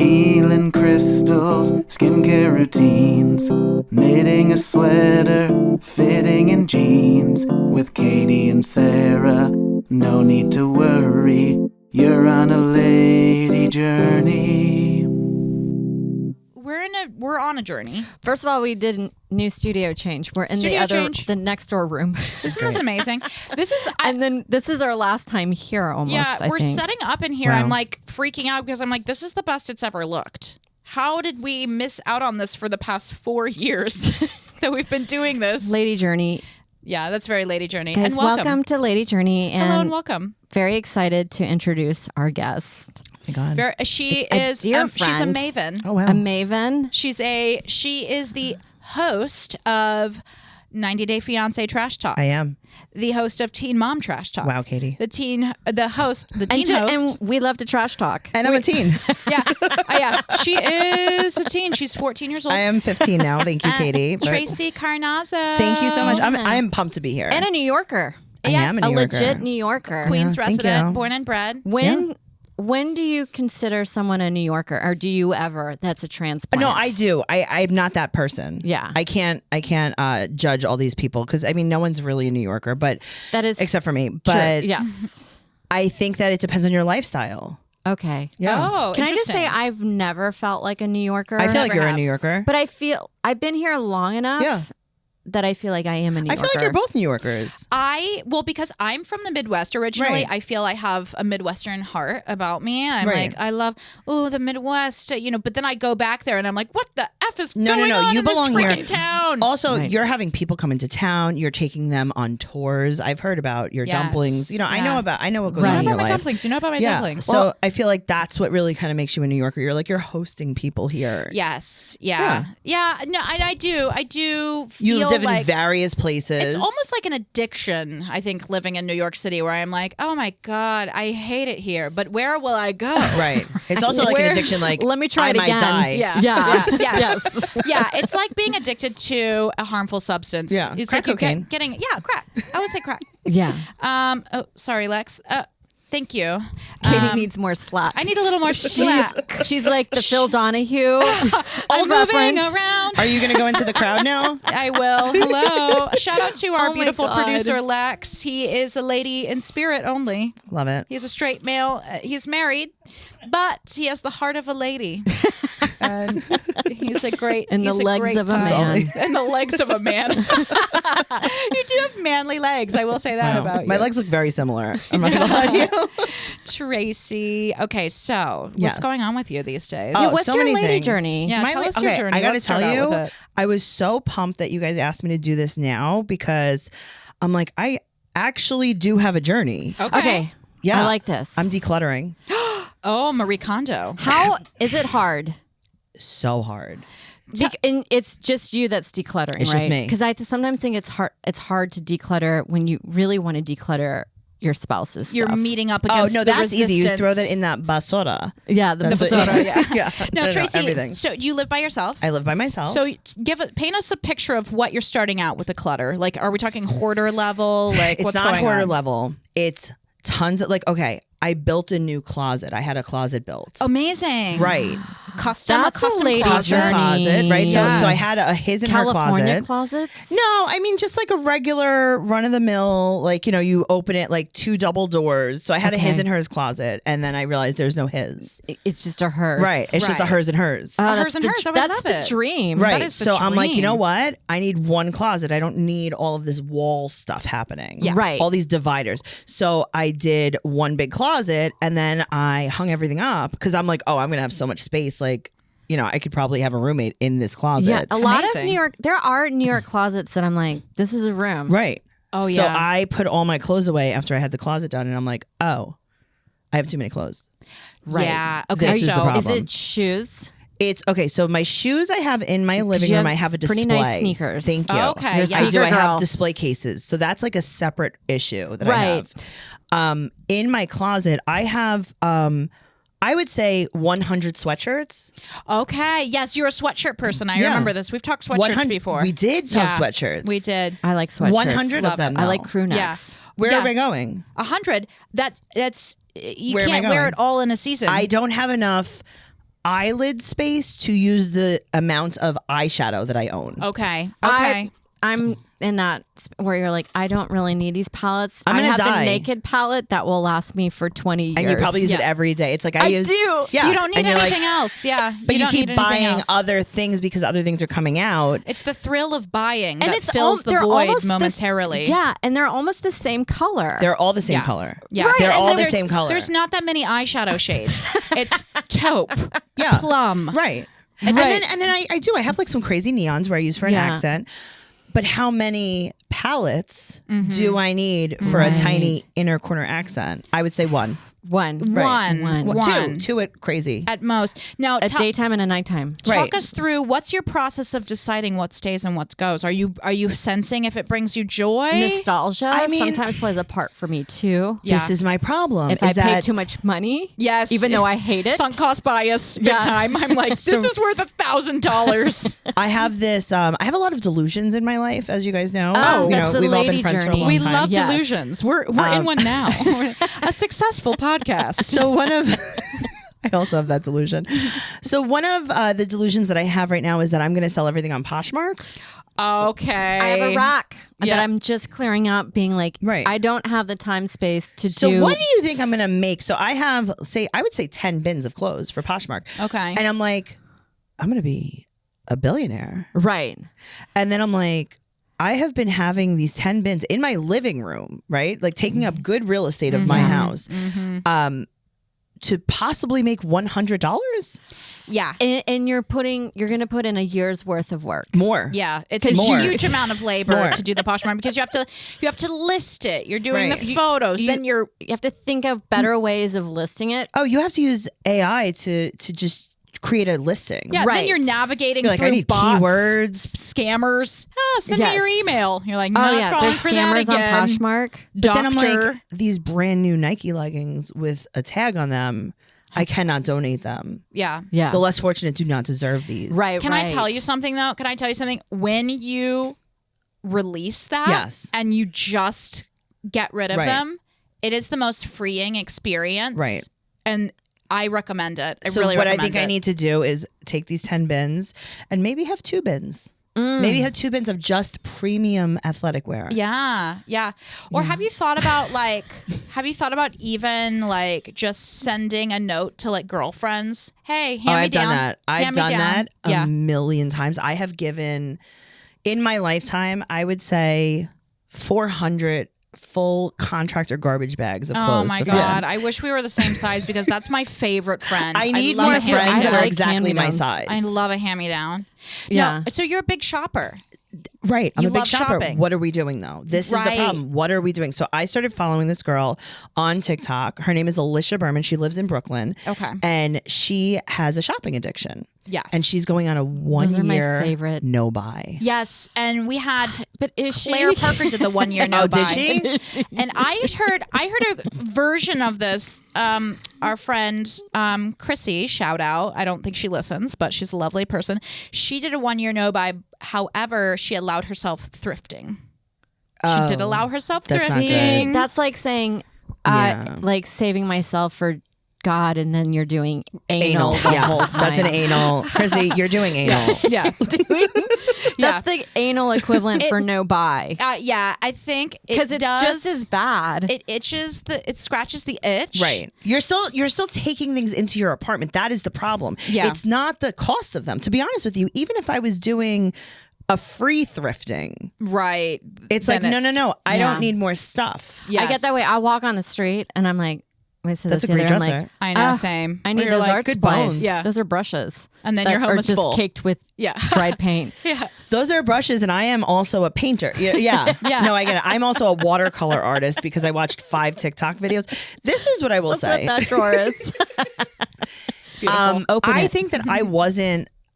healing crystals, skincare routines, knitting a sweater, fitting in jeans. With Katie and Sarah, no need to worry, you're on a lady journey. We're on a journey. First of all, we did a new studio change. We're in the next door room. Isn't this amazing? And then this is our last time here almost. Yeah, I we're think. setting up in here. Wow. I'm like freaking out because I'm like, this is the best it's ever looked. How did we miss out on this for the past 4 years that we've been doing this? Lady Journey. Yeah, that's very Lady Journey. Guys, and welcome to Lady Journey. And hello and welcome. Very excited to introduce our guest. Oh my God. She A is dear she's a friend. maven. Oh, wow. A maven. She is the host of 90 Day Fiancé Trash Talk. I am. The host of Teen Mom Trash Talk. Wow, Katie. The host. And we love to trash talk. And I'm a teen. Yeah. Yeah. She is a teen. She's 14 years old. I am 15 now. Thank you, Katie. But Tracey Carnazzo. thank you so much. I'm pumped to be here. And a New Yorker. I am a New Yorker. Legit New Yorker. Queens Yeah, thank resident, you. born and bred. When do you consider someone a New Yorker, or do you ever? That's a transplant. No, I do. I'm not that person. Yeah. I can't judge all these people because I mean no one's really a New Yorker, but That is except for me. true. But Yes. I think that it depends on your lifestyle. Okay. Yeah. Oh, Can I just say interesting. I've never felt like a New Yorker. I feel like never you're have. a New Yorker. But I've been here long enough Yeah. that I feel like I am a New I Yorker. feel like you're both New Yorkers. because I'm from the Midwest originally, Right. I feel I have a Midwestern heart about me. I'm Right. like, I love, the Midwest, but then I go back there and I'm like, what the F is No, going on you in this belong here. freaking town? Also, Right. you're having people come into town. You're taking them on tours. I've heard about your Yes. dumplings. I Yeah. know what goes Right. on You in know your about my life. dumplings. You know about my Yeah. dumplings. So I feel like that's what really kind of makes you a New Yorker. You're hosting people here. Yes. Yeah. Yeah. No, I do. I do feel You live in like various places. it's almost like an addiction, I think, living in New York City, where I'm like, oh my God, I hate it here, but where will I go? Right. It's also like an Where- addiction. Like Let me try I it might again. die. Yeah. Yeah. Yes. Yeah. It's like being addicted to a harmful substance. Yeah. It's Crack like you cocaine. getting crack. I would say crack. Yeah. Oh, sorry, Lex. Thank you. Katie needs more slack. I need a little more slack. She's like the Phil Donahue. I'm moving reference. around. Are you going to go into the crowd now? I will. Hello. Shout out to our Oh my beautiful God. producer, Lex. He is a lady in spirit only. Love it. He's a straight male. He's married, but he has the heart of a lady. And he's a great And the he's a legs great of a time. man. And the legs of a man. You do have manly legs. I will say that Wow. about you. My legs look very similar. I'm not going to lie to you. Tracy. Okay, so Yes. what's going on with you these days? Oh, What's so your many lady things. journey? Yeah, tell us your journey. I got to Let's tell start out you, with it. I was so pumped that you guys asked me to do this now because I'm like, I actually do have a journey. Okay. Yeah. I like this. I'm decluttering. Oh, Marie Kondo. How is it hard? So hard. And it's just you that's decluttering, It's right? just me. Because I sometimes think it's hard. It's hard to declutter when you really want to declutter your spouse's You're stuff. meeting up Oh, against no, the that's easy. You resistance. throw that in that basura. Yeah, the That's what- soda. Yeah. yeah. No, Tracy. everything. So do you live by yourself? I live by myself. So paint us a picture of what you're starting out with the clutter. Like, are we talking hoarder level? Like, it's what's not going hoarder on? level. It's tons of okay, I built a new closet. I had a closet built. Amazing. Right. Custom, That's a custom lady closet. journey. Closet, right? So I Yes. had a his and California her closet. closets. No, I mean just like a regular run of the mill, you open it like 2 double doors. So I had a his Okay. and hers closet, and then I realized there's no his. It's just a hers. Right. It's just a Right. hers and hers. Oh, hers that's and the- hers. I would That's love the it. dream. Right. is the So I'm like, you know dream. what? I need one closet. I don't need all of this wall stuff happening. Yeah. Right. All these dividers. So I did one big closet, and then I hung everything up because I'm like, oh, I'm going to have so much space. Like, I could probably have a roommate in this closet. Yeah, a lot of Amazing. New York. There are New York closets that I'm like, this is a room. Right. Oh, So yeah. I put all my clothes away after I had the closet done, and I'm like, oh, I have too many clothes. Right. Yeah. Okay. This is the so problem. Is it shoes? It's okay. So my shoes I have in my living you room. have I have a display. pretty nice sneakers. Thank you. Okay, yeah. I do. I Sneaker have girl. display cases. So that's like a separate issue that I Right. have. In my closet, I have I would say 100 sweatshirts. Okay. Yes, you're a sweatshirt person. I Yeah. remember this. We've talked sweatshirts 100 before. We did talk Yeah, sweatshirts. We did. I like sweatshirts. 100 Love of them. it. I though. like crew Yeah. necks. Where Yeah. are we going? 100. That's you Where am I can't wear going? it all in a season. I don't have enough. eyelid space to use the amount of eyeshadow that I own. Okay. I'm in that where you're like, I don't really need these palettes. I'm I gonna have die. the naked palette that will last me for 20 years. And you probably use it every day. It's like I use. do. Yeah. You don't need And you're anything else. Yeah. But you don't keep need anything buying else. other things because other things are coming out. It's the thrill of buying And that it's fills the they're void almost momentarily. yeah, and they're almost the same color. They're all the same Yeah. color. Yeah. Right, They're and all then the There's- same color. There's not that many eyeshadow shades. It's taupe, Yeah. plum. Right. And then I have like some crazy neons where I use for an Yeah. accent. But how many palettes do I need for a tiny inner corner accent? I would say one. One. One. Two at crazy. At most. Now, A daytime and a nighttime. talk Right. us through what's your process of deciding what stays and what goes. Are you sensing if it brings you joy? Nostalgia I mean- sometimes plays a part for me too. Yeah. This is my problem. If is I that pay too much money, Yes. even though I hate it. Sunk cost bias big Yeah. time. I'm like, this is worth $1,000. I have this. I have a lot of delusions in my life, as you guys know. Oh, that's the we've all been lady friends for a journey. long We time. love Yes. delusions. We're in one now. A successful podcast. So one of I also have that delusion. So one of the delusions that I have right now is that I'm going to sell everything on Poshmark. Okay. I have a rack Yeah. that I'm just clearing out, being like, Right. I don't have the time space to So do. what do you think I'm going to make? So I have, I would say 10 bins of clothes for Poshmark. Okay. And I'm like, I'm going to be a billionaire. Right. And then I'm like, I have been having these 10 bins in my living room, right? Like taking up good real estate of my house. To possibly make $100 Yeah. And you're going to put in a year's worth of work. more. Yeah, it's a More. huge amount of labor More. to do the Poshmark because you have to list it. You're doing Right. the photos, then you're You have to think of better ways of listing it. Oh, you have to use AI to just create a listing. then Right. you're navigating You're like, through I need bots, keywords. scammers. Send me your Yes. email. You're like, Oh not yeah, falling there's for that scammers on again. Poshmark. But then I'm Doctor. like, these brand new Nike leggings with a tag on them, I cannot donate them. Yeah. Yeah. The less fortunate do not deserve these. Right. Can I tell you something though? Can I tell you something? When you release that Yes. and you just get rid of Right. them, it is the most freeing experience. Right. And I recommend it. I So really what I recommend think it. I need to do is take these 10 bins and maybe have 2 bins. Maybe have 2 bins of just premium athletic wear. Yeah, yeah. Or have you thought about even like just sending a note to like girlfriends? Hey, hand me I've down. done that. I've Hand me done down. that Yeah. a million times. I have given, in my lifetime, I would say 400 full contractor garbage bags of Oh clothes my to god! friends. I wish we were the same size because that's my favorite friend. I need love more a hand- friends that I are like exactly my hand-me-downs. size. I love a hand me down. Yeah. No, so you're a big shopper. Right. I'm You a big love shopper. shopping. What are we doing though? This is the Right. problem. What are we doing? So I started following this girl on TikTok. Her name is Alicia Berman. She lives in Brooklyn. Okay. And she has a shopping addiction. Yes. And she's going on a 1 Those are my year favorite. no buy. Yes, and we had But is she? Claire Parker did the 1 year no Oh, buy. did she? And I heard a version of this. Our friend Chrissy, shout out. I don't think she listens, but she's a lovely person. She did a 1 year no buy. However, she allowed herself thrifting. She did allow herself that's not thrifting. good. That's like saying, Yeah. like saving myself for God, and then you're doing anal the Yeah. whole time. That's an anal. Chrissy, you're doing anal. Yeah. That's the anal equivalent for no buy. Yeah, I think Because it's does, just as bad. It scratches the itch. Right. You're still taking things into your apartment. That is the problem. Yeah. It's not the cost of them. To be honest with you, even if I was doing a free thrifting, Right. it's Then like, no. I Yeah. don't need more stuff. Yes. I get that way. I walk on the street and I'm like, wait, so That's a the great other, I'm dresser. like, I know, "Ah, same. I need Where those you're like, art good supplies. bones. Yeah. Those are brushes. And then that your home are is just full. caked with Yeah. dried paint. Yeah. Those are brushes, and I am also a painter. Yeah. Yeah. No, I get it. I'm also a watercolor artist because I watched 5 TikTok videos. This is what I will say. That's what that drawer is. It's beautiful. Open I it. think that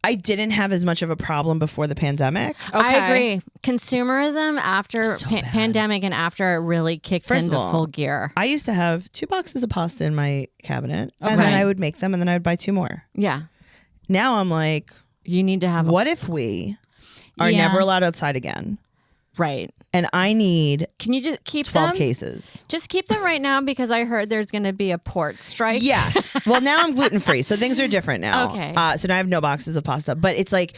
I didn't have as much of a problem before the pandemic. I Okay. agree. Consumerism after pandemic and after it really kicked First of into all, full gear. I used to have 2 boxes of pasta in my cabinet, and then Okay. I would make them, and then I would buy 2 more. Yeah. Now I'm like, You need to have what if we are Yeah. never allowed outside again? right. and I need Can you just keep 12 them? cases. Just keep them right now because I heard there's going to be a port strike. Yes. Well, now I'm gluten free, so things are different now. Okay. So now I have no boxes of pasta, but it's like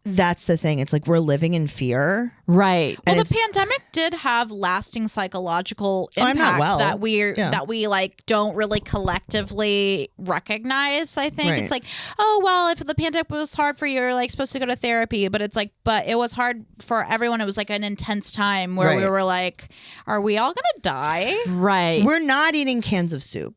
that's the thing. It's like we're living in fear. Right. Well, And the pandemic did have lasting psychological I'm not impact well. that we like don't really collectively recognize. I think Right. it's like, oh well, if the pandemic was hard for you, you're like supposed to go to therapy, but it's like, but it was hard for everyone. It was like an intense time where we Right. were like, are we all gonna die? Right. We're not eating cans of soup.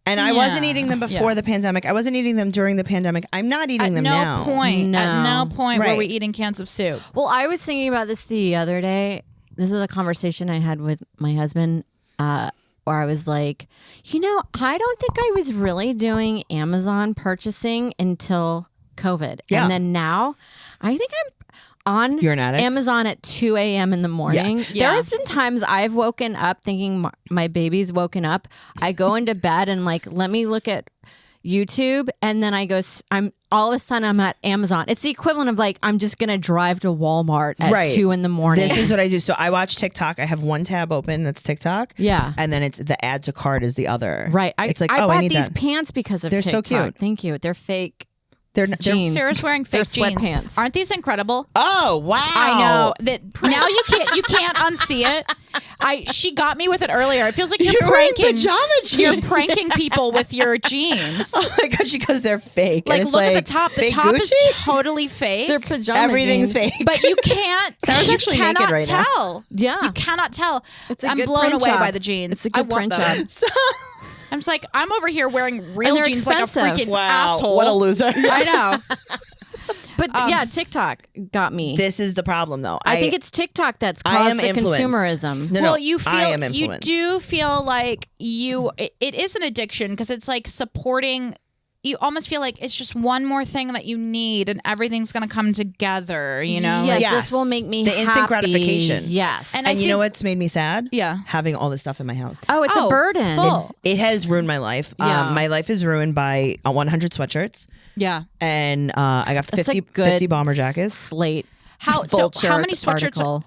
And I wasn't eating them before the pandemic. I wasn't eating them during the pandemic. I'm not eating them now. At no point were Right. we eating cans of soup. Well, I was thinking about this the other day. This was a conversation I had with my husband where I was like, I don't think I was really doing Amazon purchasing until COVID. Yeah. And then now I think I'm on You're an addict? Amazon at 2 a.m. in the morning. Yes. Yeah. There has been times I've woken up thinking my baby's woken up. I go into bed and like, let me look at YouTube, and then I go. I'm all of a sudden I'm at Amazon. It's the equivalent of like I'm just gonna drive to Walmart at 2 in the morning. This is what I do. So I watch TikTok. I have one tab open that's TikTok. Yeah. And then it's the add to cart is the other. Right. It's like, I oh, bought I need these that. pants because of They're so TikTok. cute. Thank you. They're fake. They're jeans. Sarah's wearing They're fake jeans. sweatpants. Aren't these incredible? Oh, wow. I know that now you can't unsee it. She got me with it earlier. It feels like you're wearing pranking pajama jeans. You're pranking people with your jeans. Oh my gosh, because they're fake. Like And it's look at the top. The fake top is Gucci? totally fake. They're pajama Everything's jeans. fake. But you can't. Sarah's you actually naked cannot right now. tell. Yeah. you cannot tell. It's a I'm good blown print away job. by the jeans. It's a good I want print them. job. I'm just like I'm over here wearing real they're jeans like a expensive. freaking Wow, asshole. what a loser. I know. But yeah, TikTok got me. This is the problem, though. I think it's TikTok that's I caused am the influenced. consumerism. No, Well, you feel I am you influenced. do feel like it is an addiction because it's like supporting. You almost feel like it's just one more thing that you need, and everything's gonna come together. You know, Yes, Yes. this will make me The instant happy. gratification. Yes. And And I you think- know what's made me sad? Yeah. Having all this stuff in my house. oh, it's a burden. Full. It has ruined my life. Yeah. My life is ruined by 100 sweatshirts. Yeah. And I got That's a 50, good 50 bomber jackets. Slate. How Vulture many sweatshirts? article.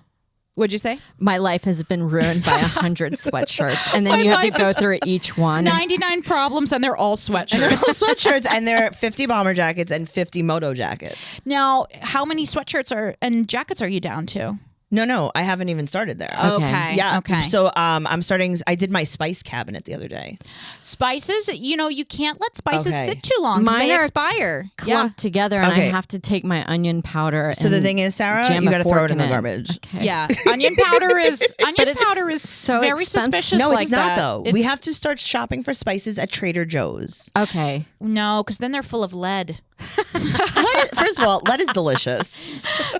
Would you say? My life has been ruined by 100 sweatshirts, and then My you have to life go is- through each one. 99 problems, and they're all They're sweatshirts. all sweatshirts, and they're 50 bomber jackets and 50 moto jackets. Now, how many sweatshirts and jackets are you down to? No, I haven't even started there. Okay. Yeah. Okay. So I'm starting. I did my spice cabinet the other day. Spices, you can't let spices Okay. sit too long because Mine they are expire. Clumped together, and Okay. I have to take my onion powder. So the and thing is, Sarah, jam you a got to throw fork it in the it. garbage. Okay. Yeah. Onion powder is it's so very expensive. suspicious. No, like it's not that. though. We It's- have to start shopping for spices at Trader Joe's. Okay. No, because then they're full of lead. First of all, lead is delicious.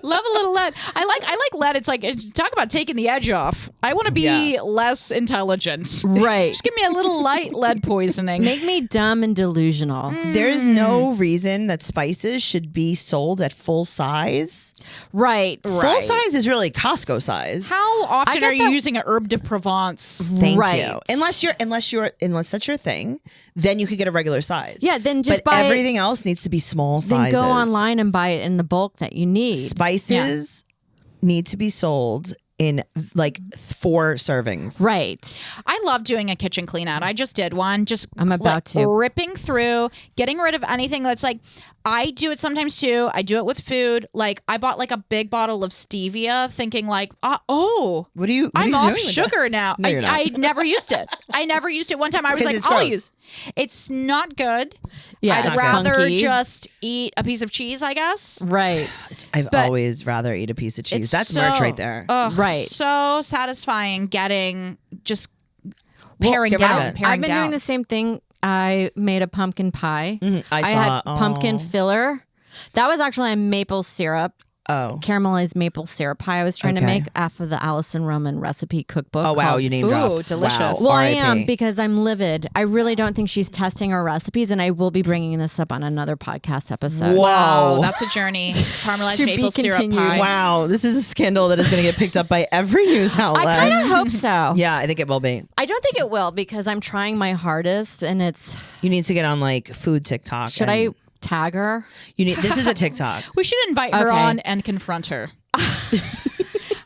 Love a little lead. I like lead. It's like talk about taking the edge off. I want to be less intelligent. Right. Just give me a little light lead poisoning. Make me dumb and delusional. There's no reason that spices should be sold at full size. Right. Full size is really Costco size. How often get are you that- using a herb de Provence? Thank Right. you. Unless that's your thing, then you could get a regular size. Yeah, then just but buy it- everything else needs to be small Then sizes. go online and buy it in the bulk that you need. Spices need to be sold in like 4 servings. Right. I love doing a kitchen clean out. I just did one. Just I'm about to. ripping through, getting rid of anything that's like. I do it sometimes too. I do it with food. Like I bought like a big bottle of stevia, thinking like, What are you? What are I'm you off doing with sugar now. No, you're not. I never used it. I never used it. One time I was Because like, it's I'll gross. use. It's not good. Yeah, I'd it's rather funky. just eat a piece of cheese, I guess. Right. I've But always rather eat a piece of cheese. It's That's merch right there. Right. So satisfying getting just paring get rid of down. it. Paring I've been down. doing the same thing. I made a pumpkin pie. I saw had it. pumpkin Aw. filler. That was actually a maple syrup, Oh. caramelized maple syrup pie I was trying to Okay. make off of the Allison Roman recipe cookbook. Oh wow, called- you name dropped. Ooh, delicious. Wow. Well, I RIP. am because I'm livid. I really don't think she's testing her recipes, and I will be bringing this up on another podcast episode. Wow, Whoa. that's a journey. Caramelized To be maple syrup continued. pie. Wow, this is a scandal that is going to get picked up by every news outlet. I kind of hope so. Yeah, I think it will be. I don't think it will because I'm trying my hardest, and it's. You need to get on like food TikTok. Should I tag her? You need. This is a TikTok. We should invite her Okay. on and confront her.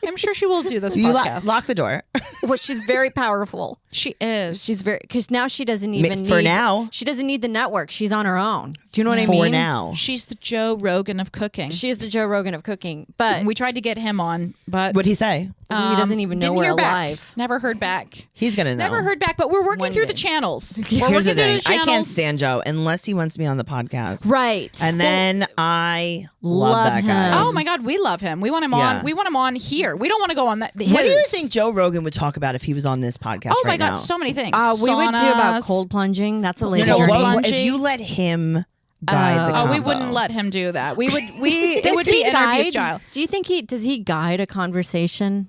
I'm sure she will do this You podcast. lock the door. Well, she's very powerful. She is. She's very because now she doesn't even For need, now. She doesn't need the network. She's on her own. Do you know what I For mean? now. She's the Joe Rogan of cooking. She is the Joe Rogan of cooking, but We tried to get him on, but What'd he say? he doesn't even know didn't we're hear back. alive. Never heard back. He's going to know. Never heard back, but we're working One through day. the channels. We're Here's working the through thing. the channels. I can't stand Joe unless he wants me on the podcast. Right. And then I love Love that guy. him. Oh my God, we love him. We want him Yeah. on. We want him on here. We don't want to go on that. What do you his. think Joe Rogan would talk about if he was on this podcast Oh my right God, now? so many things. we would do about Saunas. cold plunging. That's a No, later no, Cold journey. plunging. if you let him guide the Oh, we combo. wouldn't let him do that. We would. It Does would he be interview guide? style. Do you think does he guide a conversation?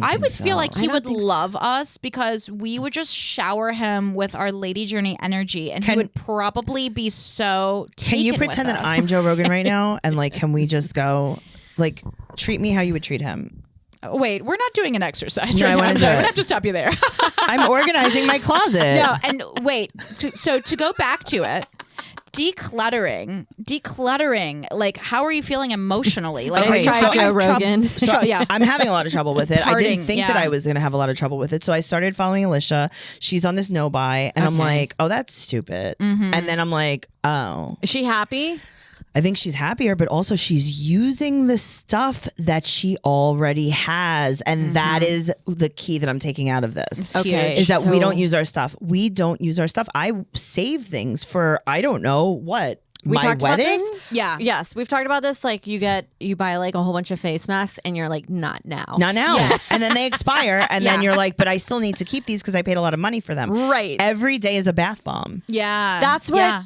I would feel like he I don't would think so. love us because we would just shower him with our Lady Journey energy, and he would probably be so. Can you taken with pretend that us. I'm Joe Rogan right now? And like, can we just go, like, treat me how you would treat him? Wait, we're not doing an exercise No, right I now. wanna I'm do sorry, it. I'm gonna have to stop you there. I'm organizing my closet. No, and wait. So to go back to it, decluttering. Like, how are you feeling emotionally? Like, Okay, are you so having Joe trouble- Rogan. So, yeah. I'm having a lot of trouble with it. I Parting, didn't think that yeah. I was going to have a lot of trouble with it. So I started following Alicia. She's on this no buy. And I'm Okay. like, oh, that's stupid. Mm-hmm. And then I'm like, oh, Is she happy? I think she's happier, but also she's using the stuff that she already has. And that is the key that I'm taking out of this. Okay. Is that we So- don't use our stuff. We don't use our stuff. I save things for, I don't know what, We my talked about wedding. this? Yeah. Yes, we've talked about this. Like you buy like a whole bunch of face masks, and you're like, not now. Not now. Yes. And then they expire. And then Yeah. you're like, but I still need to keep these because I paid a lot of money for them. Right. Every day is a bath bomb. Yeah. That's what Yeah.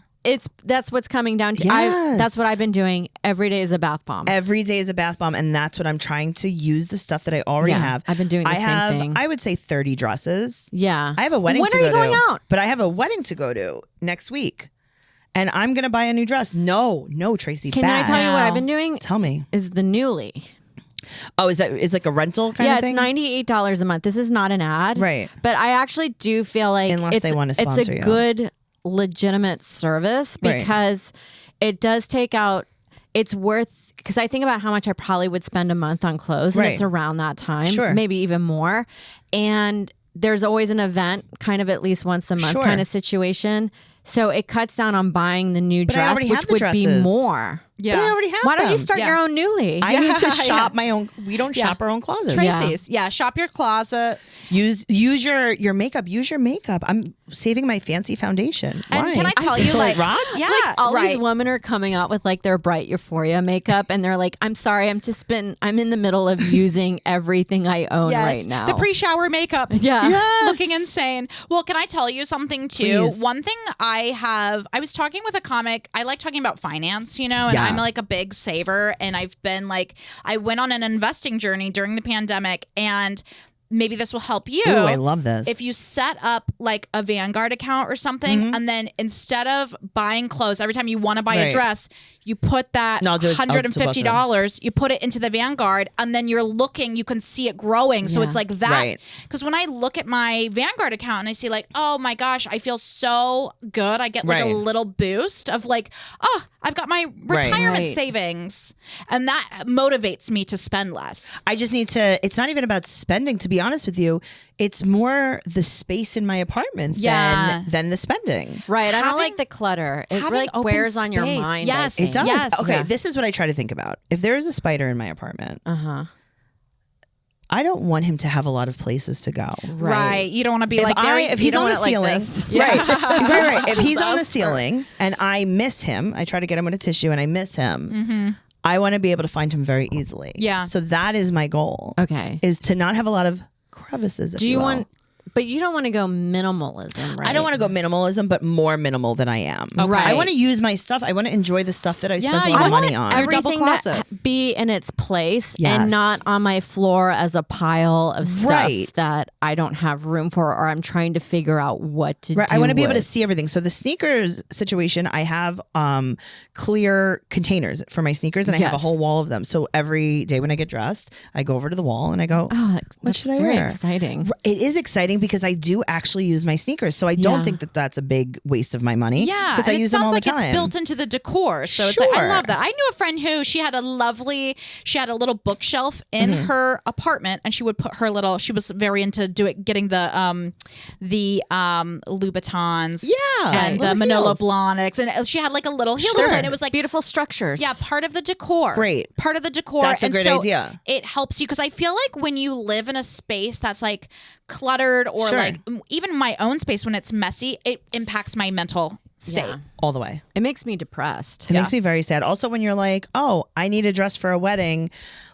that's what's coming down to. Yes. That's what I've been doing. Every day is a bath bomb. Every day is a bath bomb. And that's what I'm trying to use the stuff that I already Yeah, have. I've been doing the I same have, thing. I would say 30 dresses. Yeah. I have a wedding When to are go you going to. out? But I have a wedding to go to next week. And I'm going to buy a new dress. No, Tracy. Can bad. I tell you what Wow. I've been doing? Tell me. Is the Newly. Oh, is like a rental kind Yeah, of thing? it's $98 a month. This is not an ad. Right. But I actually do feel like Unless they wanna it's sponsor a you. good, legitimate service Right. because it does take out, it's worth, because I think about how much I probably would spend a month on clothes and Right. it's around that time, Sure. maybe even more. And there's always an event, kind of at least once a month Sure. kind of situation. So it cuts down on buying the new But I dress, already which have the would be dresses. more. Yeah. But I already have Why don't you them. start Yeah. your own Newly? I need to Yeah. shop my own. We don't shop our own closet. Tracy's. Yeah. Shop your closet. Use your makeup. Use your makeup. I'm saving my fancy foundation. And Why? can I tell you, Until like, it rots? yeah, Like all right. these women are coming out with like their bright euphoria makeup and they're like, I'm sorry, I'm in the middle of using everything I own Yes. right now. The pre-shower makeup. Yeah. Yes. Looking insane. Well, can I tell you something too? Please. One thing I was talking with a comic. I like talking about finance, and Yeah. I'm like a big saver, and I've been like, I went on an investing journey during the pandemic, and maybe this will help you. Ooh, I love this. If you set up like a Vanguard account or something, and then instead of buying clothes every time you want to buy a Right. dress, you put that No, I'll do it- I'll do both of them. $150, you put it into the Vanguard, and then you're looking, you can see it growing. So Yeah. it's like that. Right. Because when I look at my Vanguard account and I see like, oh my gosh, I feel so good. I get like a Right. little boost of like, oh, I've got my retirement Right. savings. And that motivates me to spend less. I just need to. It's not even about spending. To be honest with you, it's more the space in my apartment Yeah. than the spending. Right. I don't Having- like the clutter. It having like open wears on your space. mind. Yes. I It think. does. Yes. Okay, Yeah. this is what I try to think about. If there is a spider in my apartment, I don't want him to have a lot of places to go. Right. You don't want to be like, there. If you he's don't on the want it like ceiling, this. right. If he's on the ceiling and I miss him, I try to get him with a tissue and I miss him. I want to be able to find him very easily. Yeah. So that is my goal. Okay. Is to not have a lot of crevices. If Do you will. want, but you don't want to go minimalism, right? I don't want to go minimalism, but more minimal than I am. Right. I want to use my stuff. I want to enjoy the stuff that I spent a you lot of want money on. your double everything closet. that be in its place Yes. and not on my floor as a pile of stuff Right. that I don't have room for or I'm trying to figure out what to Right. do I want to be able to with. see everything. So the sneakers situation, I have clear containers for my sneakers, and I have a Yes. whole wall of them. So every day when I get dressed, I go over to the wall and I go, Oh, what that's should I very wear? exciting. It is exciting, because I do actually use my sneakers. So I don't think that that's a big waste of my money. Yeah, because I use them all the time. It sounds like it's built into the decor. So it's like, I love that. I knew a friend who she had a little bookshelf in her apartment, and she would put her little. She was very into getting the Louboutins, and the Manolo Blahniks, and she had like a little heel display, and it was like beautiful structures. Yeah, part of the decor. Great, part of the decor. That's a great idea. It helps you because I feel like when you live in a space that's like cluttered or like even my own space when it's messy, it impacts my mental state all the way. It makes me depressed. It makes me very sad. Also, when you're like, oh, I need a dress for a wedding.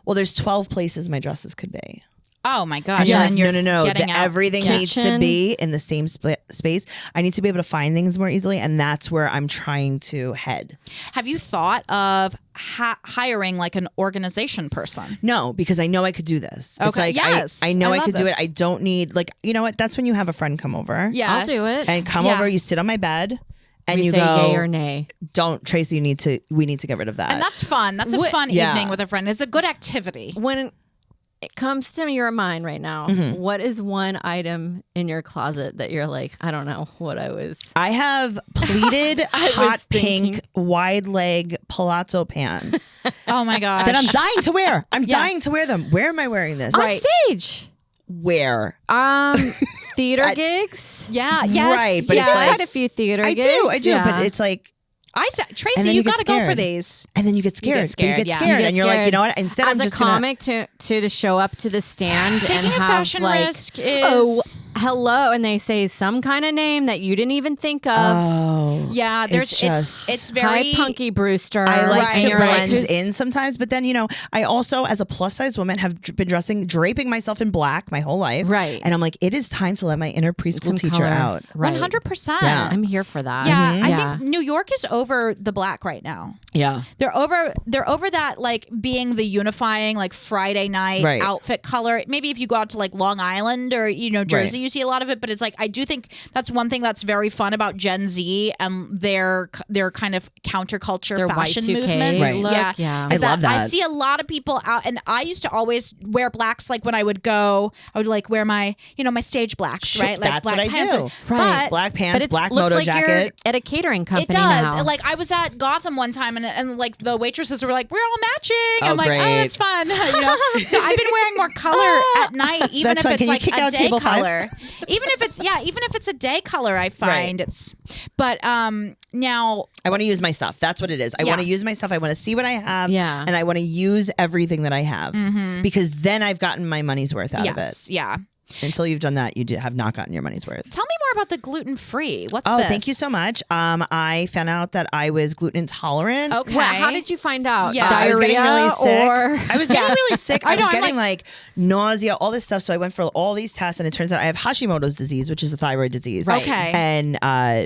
Well, there's 12 places my dresses could be. Oh my gosh! Yeah, And you're no. Everything needs to Kitchen. be in the same space. I need to be able to find things more easily, and that's where I'm trying to head. Have you thought of hiring like an organization person? No, because I know I could do this. Okay. It's like Yes, I know I I love could do it. this. I don't need you know what? That's when you have a friend come over. Yes. I'll do it. And come over, you sit on my bed, and We you say go, yay or nay. don't, Tracy, we need to get rid of that. And that's fun. That's a fun evening with a friend. It's a good activity. When it comes to your mind right now, what is one item in your closet that you're like, I don't know what I was. I have pleated hot thinking. pink wide leg palazzo pants Oh my gosh! that I'm dying to wear. I'm dying to wear them. Where am I wearing this? Right. On stage. Where? Theater gigs. Yeah. Yes. Right, but I it's do like- quite a few theater I gigs. do, yeah. but it's like, and Tracy, then you you get got to go for scared. these. and then you get scared. scared, You get yeah. scared, You get and you're like, scared. you know what? Instead, as I'm a just comic to show up to the stand Taking and a have fashion like, risk is oh, hello, and they say some kind of name that you didn't even think of. Oh, yeah. There's it's very Hi, Punky Brewster. I like Right. to And you're like, blend who's- in sometimes, but then I also, as a plus size woman, have been draping myself in black my whole life. Right. And I'm like, it is time to let my inner preschool some teacher color. out. Right. 100%. Yeah. I'm here for that. Yeah, I Yeah. think New York is over the black right now. Yeah. They're over that like being the unifying like Friday night Right. outfit color. Maybe if you go out to like Long Island or Jersey, you see a lot of it. But it's like I do think that's one thing that's very fun about Gen Z and their kind of counterculture Their fashion Y2K movement. Right. look. Yeah, Yeah. Is I love I that. see a lot of people out, and I used to always wear blacks. Like when I would go, I would like wear my my stage blacks, right? Like That's black what I pants do. and- Right. But Black But pants, it black looks moto like jacket. you're at a catering company it does. now. Like I was at Gotham one time, and like the waitresses were like, "We're all matching." Oh, I'm like, great. "Oh, that's fun." So I've been wearing more color at night, even That's if fun. it's Can you like kick a out day table five? color. Even if it's a day color, I find it's. But now I want to use my stuff. That's what it is. I Yeah. want to use my stuff. I want to see what I have. Yeah. And I want to use everything that I have because then I've gotten my money's worth out of it. yes, yeah. Until you've done that, you have not gotten your money's worth. Tell me more about the gluten free. What's Oh, this? thank you so much. I found out that I was gluten intolerant. Okay. Well, how did you find out? Yeah. I was getting really sick. Or I was getting really sick. I know, was I'm getting like nausea, all this stuff. So I went for all these tests, and it turns out I have Hashimoto's disease, which is a thyroid disease. Right. Okay. And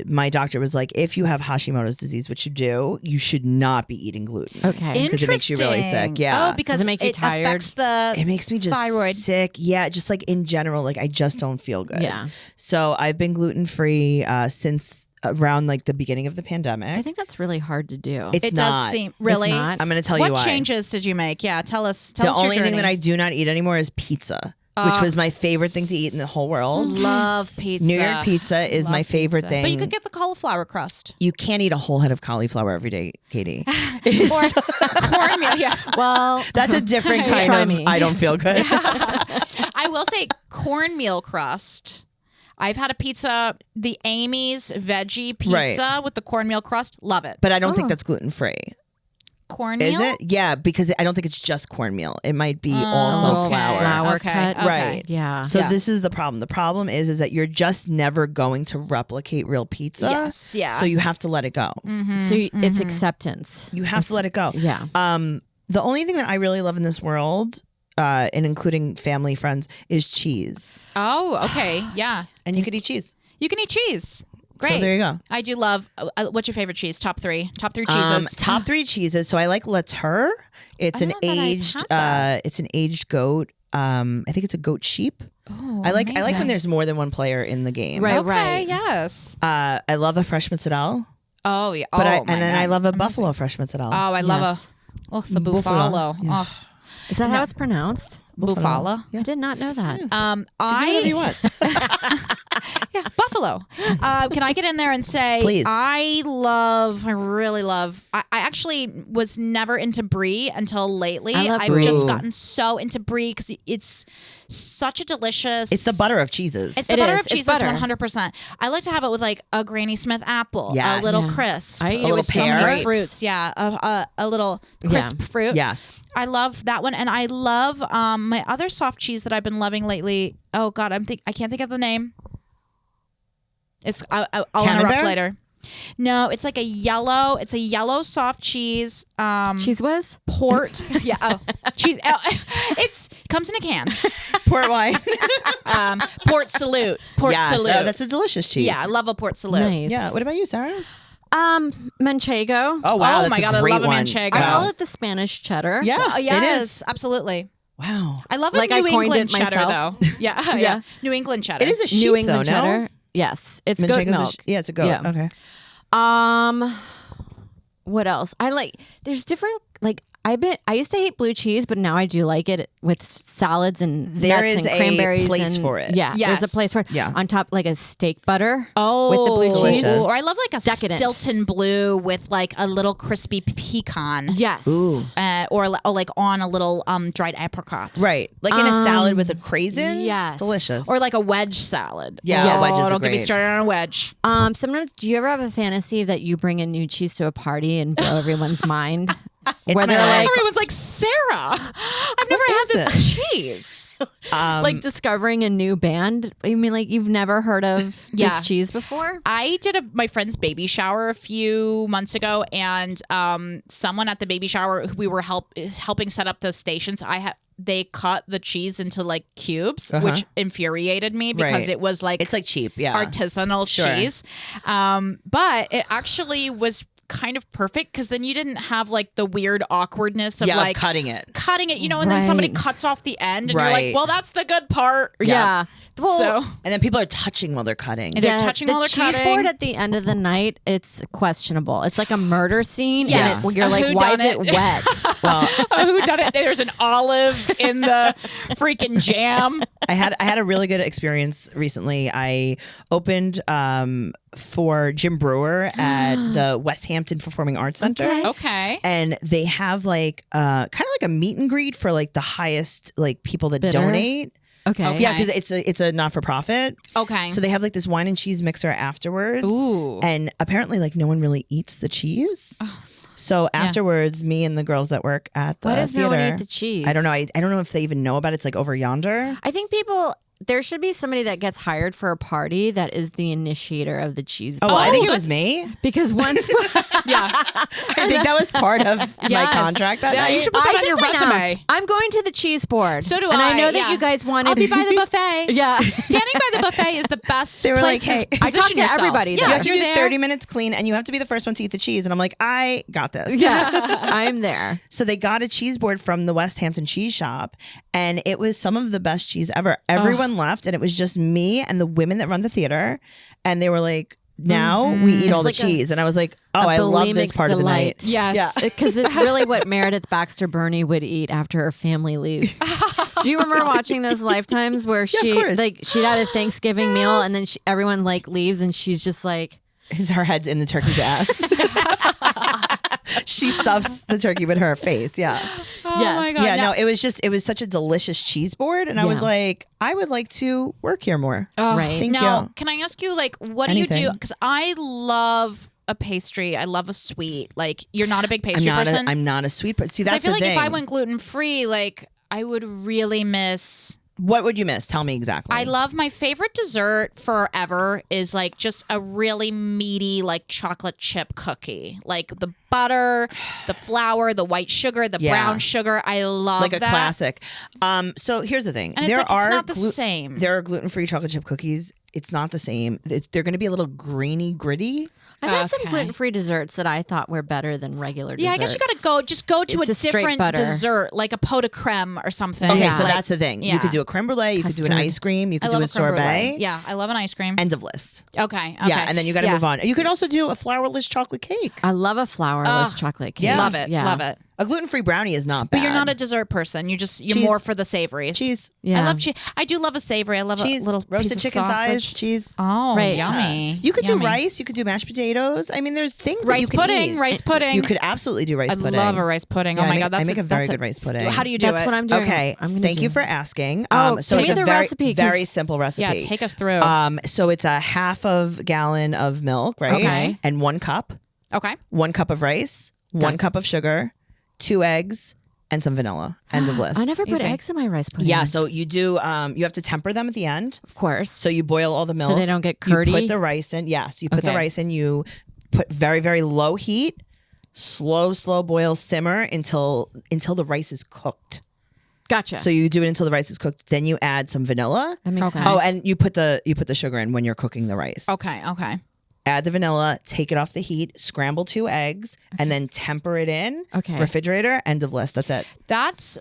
my doctor was like, if you have Hashimoto's disease, which you do, you should not be eating gluten. Okay. Because it makes you really sick. Interesting. Yeah. Oh, because Does it make you tired? affects the It makes me just thyroid. sick. Yeah, just like in general, like I just don't feel good. Yeah. So I've been gluten free since around like the beginning of the pandemic. I think that's really hard to do. It's It not. does seem really. It's not. I'm going to tell you What why. changes did you make? Yeah, tell us. The Tell us only your thing journey. that I do not eat anymore is pizza, which was my favorite thing to eat in the whole world. love pizza. New York pizza is Love my favorite pizza. thing. But you could get the cauliflower crust. You can't eat a whole head of cauliflower every day, Katie. Or cornmeal. Yeah. well, That's a different kind Try of me. I don't feel good. I will say cornmeal crust. I've had a pizza, the Amy's veggie pizza with the cornmeal crust. Love it. But I don't think that's gluten free. Cornmeal? Is it? Yeah, because I don't think it's just cornmeal. It might be also okay. flour. flour Okay, cut. okay. Right. Yeah. So Yeah. this is the problem. The problem is that you're just never going to replicate real pizza. Yes, yeah. So you have to let it go. So it's acceptance. You have to let it go. Yeah. The only thing that I really love in this world, and including family friends, is cheese. Oh, okay. Yeah. And you could eat cheese. You can eat cheese. Great. So there you go. I do love. What's your favorite cheese? Top three cheeses. Top 3 cheeses. So I like La Tour. It's I an don't know that I've aged. had that. It's an aged goat. I think it's a goat sheep. Oh, I like when amazing. there's more than one player in the game. Right. Okay. Yes. I love a fresh mozzarella, Oh yeah. but oh, and then I love a buffalo fresh mozzarella. I love Yes. the buffalo. Yeah. Oh. Is that how it's pronounced? Bufala. Yeah. I did not know that. Do whatever you want. Yeah, buffalo. Can I get in there and say, Please. I really love, I actually was never into brie until lately. I love I've brie. just Ooh. gotten so into brie because it's such a delicious. It's the butter of cheeses. It's the It butter is. of It's cheeses, butter. 100%. I like to have it with like a Granny Smith apple, Yes. a little Yeah. crisp, I eat a it little with so pear. many fruits. Yeah, a little crisp fruit. Yes. I love that one, and I love my other soft cheese that I've been loving lately. Oh God, I can't think of the name. I'll interrupt Camembert? later. No, it's like a yellow. It's a yellow soft cheese. Cheese whiz? Port. Yeah. Oh, cheese. It comes in a can. Port wine. Port Salute. Port yes. Salute. Oh, that's a delicious cheese. Yeah, I love a Port Salute. Nice. Yeah. What about you, Sarah? Manchego. Oh wow, Oh, that's my God, a I great love a one. manchego. I Wow. call it the Spanish cheddar. Yeah, Oh, it yes, is. absolutely. Wow. I love Like a I New coined England it cheddar, myself. though. Yeah, yeah, Yeah. New England cheddar. It is a sheep, New England though, no? cheddar. Yes, it's goat Manchego's milk. yeah, it's a goat. Yeah. Okay. What else? There's different I used to hate blue cheese, but now I do like it with salads and There nuts is and a cranberries. place and, for it. Yeah, Yes. there's a place for it. Yeah. On top, like a steak butter. Oh, with the blue cheese. Delicious. Or I love like a Decadent. Stilton blue with like a little crispy pecan. Yes. Ooh. Or like on a little dried apricot. Right. Like in a salad with a craisin. yes. Delicious. Or like a wedge salad. Yeah, Yes. wedges are Don't get me great. started on a wedge. Sometimes, do you ever have a fantasy that you bring a new cheese to a party and blow everyone's mind? It's Where my they're like, Everyone's like, Sarah, I've never had is this cheese. like discovering a new band. I mean, like you've never heard of Yeah. this cheese before? I did my friend's baby shower a few months ago, and someone at the baby shower who we were helping set up the stations. They cut the cheese into like cubes, which infuriated me because Right. it was like It's like cheap. Yeah. artisanal Sure. cheese. But it actually was kind of perfect because then you didn't have like the weird awkwardness of yeah, like of cutting it. and then somebody Right. cuts off the end, and you're Right. like, well, that's the good part. Yeah. Well, So And then people are touching while they're cutting. And they're touching the while they're cheese cutting. board at the end of the night, it's questionable. It's like a murder scene. Yes. And you're like, Who why done is it it? wet? Well, who done it? There's an olive in the freaking jam. I had a really good experience recently. I opened for Jim Brewer at the West Hampton Performing Arts Center. Okay. And they have like kind of like a meet and greet for like the highest like people that Bidder? donate. Okay. Yeah, because it's a not for profit. Okay. So they have like this wine and cheese mixer afterwards. Ooh. And apparently like no one really eats the cheese. So afterwards, me and the girls that work at the Why does theater, no one eat the cheese? I don't know. I don't know if they even know about it. It's like over yonder. I think there should be somebody that gets hired for a party that is the initiator of the cheese Oh, board. well, I think it was me. Because once Yeah. I think that was part of my Yes. contract that Yeah, night. you should put that I on your just resume. announced, I'm going to the cheese board. So do and I know that yeah. you guys wanted. I'll be by the buffet. Yeah. Standing by the buffet is the best They were place like, to hey, I position talk to yourself. everybody Yeah, there. You have to you're do there. 30 minutes clean and you have to be the first one to eat the cheese. And I'm like, I got this. Yeah. I'm there. So they got a cheese board from the West Hampton Cheese Shop, and it was some of the best cheese ever. Everyone left, and it was just me and the women that run the theater, and they were like, now we eat all the like cheese. And I was like, oh, I love this bulimic part of the night. delight. Yes. Because it's really what Meredith Baxter Burney would eat after her family leaves. Do you remember watching those Lifetimes where she'd had a Thanksgiving meal and then everyone like leaves and she's just like, Her head's in the turkey's ass. She stuffs the turkey with her face. Yeah. yes. my God. Yeah, now- no, it was such a delicious cheese board. And I was Yeah. like, I would like to work here more. Right. Thank Now, you. can I ask you, like, what do you do? Anything. Because I love a pastry. I love a sweet. Like, you're not a big pastry person. I'm not a sweet person. See, 'Cause that's I feel the like thing. if I went gluten free, like, I would really miss. What would you miss? Tell me exactly. I love my favorite dessert forever is like just a really meaty like chocolate chip cookie. Like the butter, the flour, the white sugar, the Yeah. brown sugar. I love like a that. classic. So here's the thing. And it's like, it's not the same. There are gluten-free chocolate chip cookies. It's not the same. They're going to be a little grainy, gritty. I've had some Okay. gluten-free desserts that I thought were better than regular Yeah, I desserts. guess you gotta just go to It's a a straight different butter. dessert, like a pot de creme or something. Okay, Yeah. so Like- that's the thing. yeah. You could do a creme brulee. You could do an Custard. ice cream. You I could do love a a creme sorbet. brulee. Yeah, I love an ice cream. End of list. Okay. Yeah, and then you got to Yeah. move on. You could also do a flourless chocolate cake. I love a flourless chocolate cake. Yeah. Love it. Yeah. Love it. A gluten-free brownie is not bad. But you're not a dessert person. You're Cheese. more for the savories. Cheese. Yeah. I love cheese. I do love a savory. I love Cheese. a little Roasted piece of chicken thighs. sausage. Cheese. Oh, Right. yummy. You could Yummy. do rice. You could do mashed potatoes. I mean, there's things that you Rice can pudding. eat. Rice pudding. You could absolutely do rice I pudding. love a rice pudding. Yeah, Oh my God. I make a very good rice pudding. How do you do That's it? what I'm doing. Okay, I'm gonna thank do you for it. asking. Oh, So tell it's me a the very, recipe, 'cause- very simple recipe. Yeah, take us through. So it's a half of gallon of milk, right? Okay. And 1 cup, Okay. 1 cup of rice, 1 cup of sugar, 2 eggs, and some vanilla. End of list. I never put Easy. eggs in my rice pudding. Yeah, so you do. You have to temper them at the end. Of course. So you boil all the milk. So they don't get curdy? You put the rice in. Yes, you put the Okay. rice in. You put very, very low heat, slow boil, simmer until the rice is cooked. Gotcha. So you do it until the rice is cooked. Then you add some vanilla. that makes Okay. sense. Oh, and you put the sugar in when you're cooking the rice. Okay. Add the vanilla, take it off the heat, scramble 2 eggs, and then temper it in. Okay. Refrigerator. End of list. That's it. That's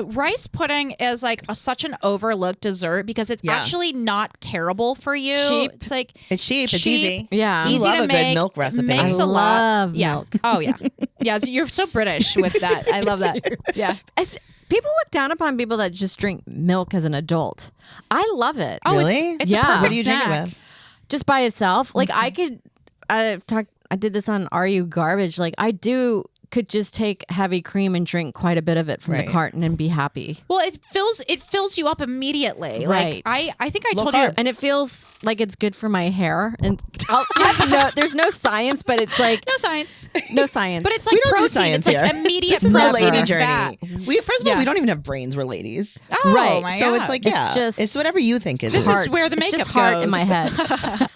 rice pudding is like such an overlooked dessert because it's Yeah. actually not terrible for you. Cheap. It's like It's cheap. It's easy. Yeah. You easy love to a good make. milk recipe. Makes I a lot. love Yeah. milk. Oh yeah. Yeah. So you're so British with that. I love that. Yeah. People look down upon people that just drink milk as an adult. I love it. Oh, Really? it's Yeah. a perfect What do you drink it snack. with? Just by itself. Like I could I did this on Are You Garbage? Like could just take heavy cream and drink quite a bit of it from Right. the carton and be happy. Well, it fills you up immediately. Right. Like I think I Low told carb. you. And it feels like it's good for my hair. And there's no science, but it's like No science. no science. But it's like We don't do protein. science It's like here. immediate This is our protein lady and journey. fat. First of all, Yeah. we don't even have brains. We're ladies. Oh, Right. my So God. it's like, It's yeah, just- it's whatever you think it This is. is where the it's makeup just heart goes. in my head.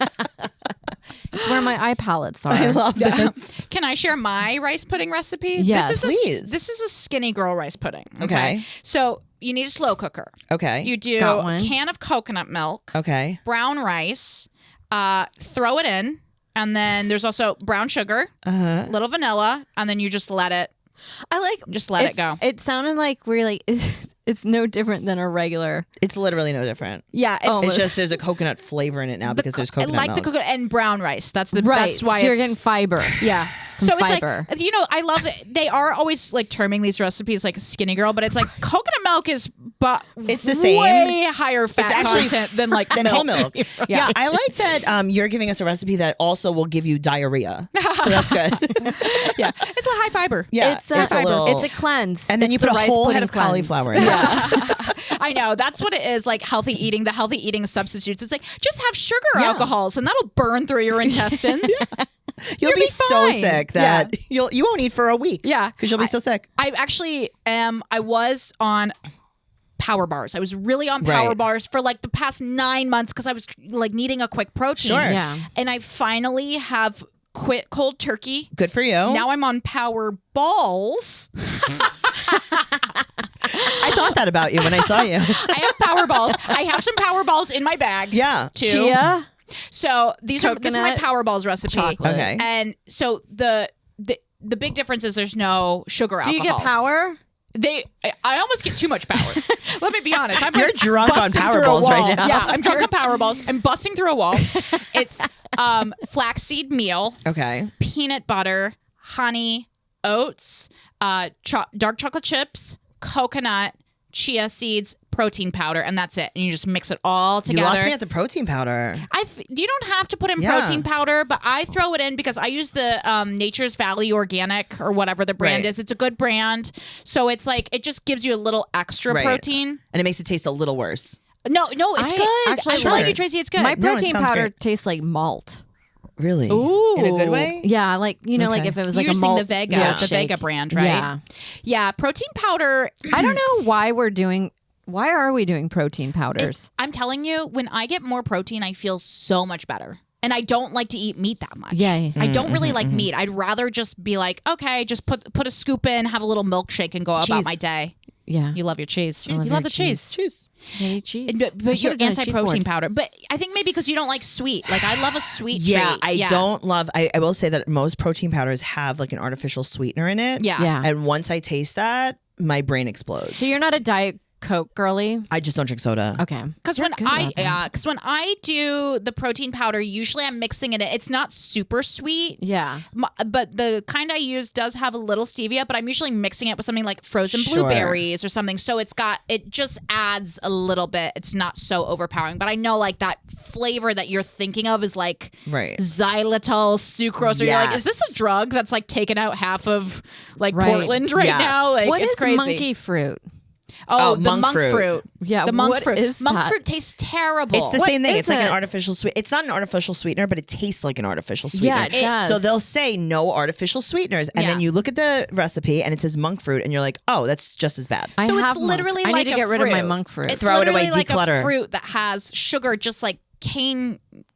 It's where my eye palettes are. I love this. Can I share my rice pudding recipe? Yes, this is please. this is a skinny girl rice pudding. Okay. So you need a slow cooker. Okay. You do Got a one. can of coconut milk, Okay. brown rice, throw it in, and then there's also brown sugar, little vanilla, and then you just let it let it go. It sounded like we're like it's no different than a regular. It's literally no different. Yeah, It's just there's a coconut flavor in it now because there's coconut I like milk. the coconut and brown rice. That's the Right. that's why so you're it's getting fiber. yeah. Some So fiber. it's like I love it. They are always like terming these recipes like skinny girl, but it's like coconut milk is It's the same. way higher fat actually- content than like Than whole milk. Yeah. I like that you're giving us a recipe that also will give you diarrhea. So that's good. Yeah, it's a high fiber. Yeah. It's a little. it's a cleanse. and then you It's put the a rice whole pudding head of cleanse. cauliflower in it. I know that's what it is. Like the healthy eating substitutes. It's like just have sugar Yeah. alcohols, and that'll burn through your intestines. You'll be so fine. sick that you won't eat for a week. Yeah. Because you'll be so sick. I actually am. I was on power bars. I was really on power Right. bars for like the past 9 months because I was like needing a quick protein. Sure. Yeah. And I finally have quit cold turkey. Good for you. Now I'm on power balls. I thought that about you when I saw you. I have power balls. I have some power balls in my bag. Yeah. Too. Chia. So this is my Coconut, power balls recipe. chocolate. Okay. And so the big difference is there's no sugar Do alcohols. you get power? I almost get too much power. Let me be honest. I'm You're like drunk on busting through a Powerballs right wall. now. Yeah, I'm drunk on Powerballs. I'm busting through a wall. It's flaxseed meal, Okay. peanut butter, honey, oats, dark chocolate chips, coconut, chia seeds, protein powder, and that's it. And you just mix it all together. You lost me at the protein powder. You don't have to put in Yeah. protein powder, but I throw it in because I use the Nature's Valley Organic or whatever the brand Right. is. It's a good brand. So it's like, it just gives you a little extra Right. protein. And it makes it taste a little worse. No, it's good. actually I'm telling sure. you, Tracy, it's good. My No, it protein sounds powder great. tastes like malt. Really? Ooh. In a good way? Yeah, like like Okay. if it was You're like a using malt the Vega, milkshake. Vega brand, right? Yeah. Yeah, protein powder. I don't know why why are we doing protein powders? I'm telling you, when I get more protein, I feel so much better. And I don't like to eat meat that much. Yeah. I don't really like meat. I'd rather just be like, okay, just put a scoop in, have a little milkshake, and go about Cheese. my day. Yeah. You love your cheese. You love love your the cheese. Cheese. Hey, cheese. But I you're should've done a cheese anti-protein board. powder. But I think maybe because you don't like sweet. Like I love a sweet Yeah, treat. I don't love. I will say that most protein powders have like an artificial sweetener in it. Yeah. Yeah. And once I taste that, my brain explodes. So you're not a Diet Coke girly? I just don't drink soda. Okay. Because when I do the protein powder, usually I'm mixing it in. It's not super sweet. Yeah. But the kind I use does have a little stevia, but I'm usually mixing it with something like frozen Sure. blueberries or something. So it just adds a little bit. It's not so overpowering. But I know like that flavor that you're thinking of is like Right. xylitol, sucrose. Or you're like, is this a drug that's like taken out half of like Portland right Yes. now? Like, What it's is crazy. monkey fruit? Oh, the monk monk fruit. fruit. Yeah, the monk what fruit. is Monk that? fruit tastes terrible. It's the What same thing. is It's like an it? artificial sweet. It's not an artificial sweetener, but it tastes like an artificial sweetener. Yeah, it does. So they'll say no artificial sweeteners, and then Yeah. you look at the recipe and it says monk fruit, and you're like, oh, that's just as bad. I So have it's literally monk. like I need to get rid of my monk fruit. It's Throw it away, literally like declutter. a fruit that has sugar, just like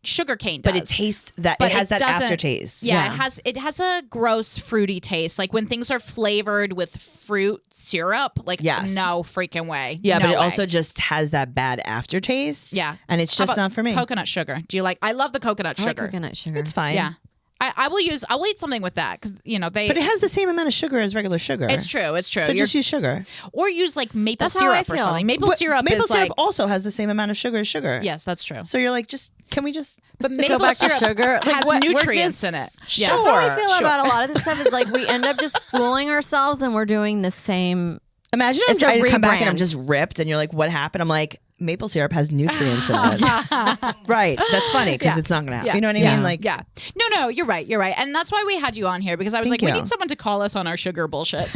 sugar cane does. But it tastes that But it has that doesn't- aftertaste. Yeah, it has a gross fruity taste. Like when things are flavored with fruit syrup, like Yes. no freaking way. Yeah, No but it way. also just has that bad aftertaste. Yeah. And it's How just about not for me. Coconut sugar. Do you like? I love the coconut I like sugar. coconut sugar. It's fine. Yeah. I'll eat something with that because they. But it has the same amount of sugar as regular sugar. It's true. It's true. So just use sugar. or use like maple That's how I syrup or feel. something. Maple But syrup maple is syrup like. also has the same amount of sugar as sugar. Yes, that's true. So you're like, can we just But Go maple back to syrup sugar. Like, has what- we're nutrients just- in it. That's how I feel Sure. about a lot of this stuff. Is like we end up just fooling ourselves, and we're doing the same. imagine It's a I come back and I'm rebrand. just ripped and you're like, what happened? I'm like, maple syrup has nutrients in it. Right. That's funny because Yeah. it's not going to happen. Yeah. You know what I Yeah. mean? Like, Yeah. No, you're right. You're right. And that's why we had you on here because I was Thank like, we you. need someone to call us on our sugar bullshit.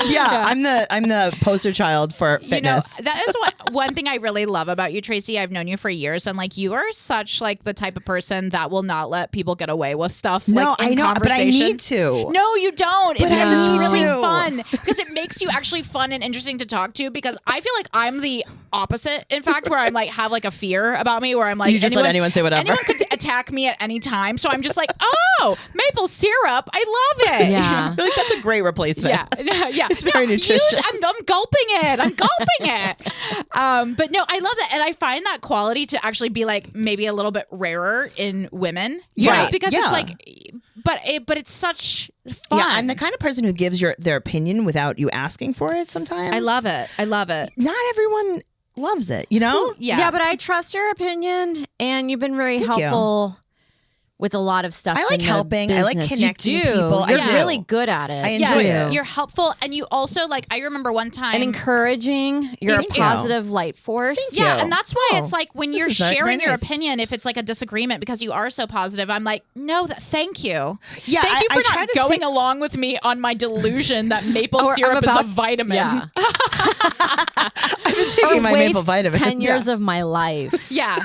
yeah, I'm the poster child for fitness. That is one thing I really love about you, Tracy. I've known you for years, and like you are such like the type of person that will not let people get away with stuff. No, like, in I know, but I conversation. need to. No, you don't. But Because I it's need really to. fun because it makes you actually fun and interesting to talk to. Because I feel like I'm the opposite. In fact, where I'm like have like a fear about me, where I'm like You just let anyone say whatever. Anyone could attack me at any time. So I'm just like, oh, maple syrup. I love it. Yeah. You're like, that's a great replacement. Yeah. It's very nutritious. I'm gulping it. I'm gulping it. But no, I love that. And I find that quality to actually be like maybe a little bit rarer in women. Yeah. Right? Because Yeah. it's like, but it's such fun. Yeah, I'm the kind of person who gives their opinion without you asking for it sometimes. I love it. I love it. Not everyone loves it, you know? Yeah. But I trust your opinion, and you've been very Thank you. helpful with a lot of stuff. I like in the helping. I like business. connecting You do. people. I You're do. really good at it. I enjoy Yes, it. you're helpful, and you also like. I remember one time and encouraging. You're Thank a you. positive light force. Yeah, you. and that's why Oh, it's like when this you're is very sharing your nice. opinion, if it's like a disagreement because you are so positive, I'm like, no, thank you. Yeah, Thank you I for try not to going say- along with me on my delusion that maple Or I'm syrup about- is a vitamin. Yeah. I've been taking my maple Waste vitamin. 10 years of my life. Yeah.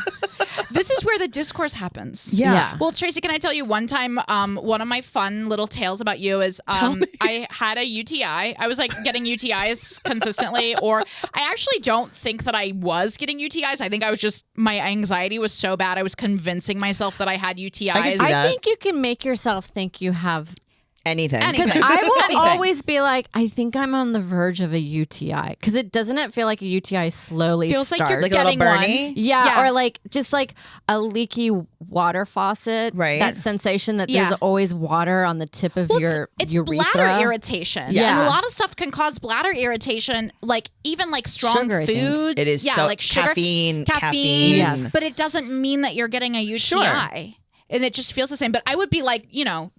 This is where the discourse happens. Yeah. Well, Tracy, can I tell you one time, one of my fun little tales about you is I had a UTI. I was like getting UTIs consistently, or I actually don't think that I was getting UTIs. I think I was just, my anxiety was so bad. I was convincing myself that I had UTIs. I can see that. I think you can make yourself think you have. Anything. Anything. Because I will Anything. always be like, I think I'm on the verge of a UTI. Because doesn't it feel like a UTI slowly Feels like starts? you're Like a little getting one. Bernie? Yeah, Yeah. or like just like a leaky water faucet. Right. That sensation that Yeah. there's always water on the tip of Well, your it's urethra. bladder irritation. Yes. And a lot of stuff can cause bladder irritation, like even like strong Sugar, I think. foods. It is yeah, so like sugar, caffeine. Yes. But it doesn't mean that you're getting a UTI. And it just feels the same. But I would be like,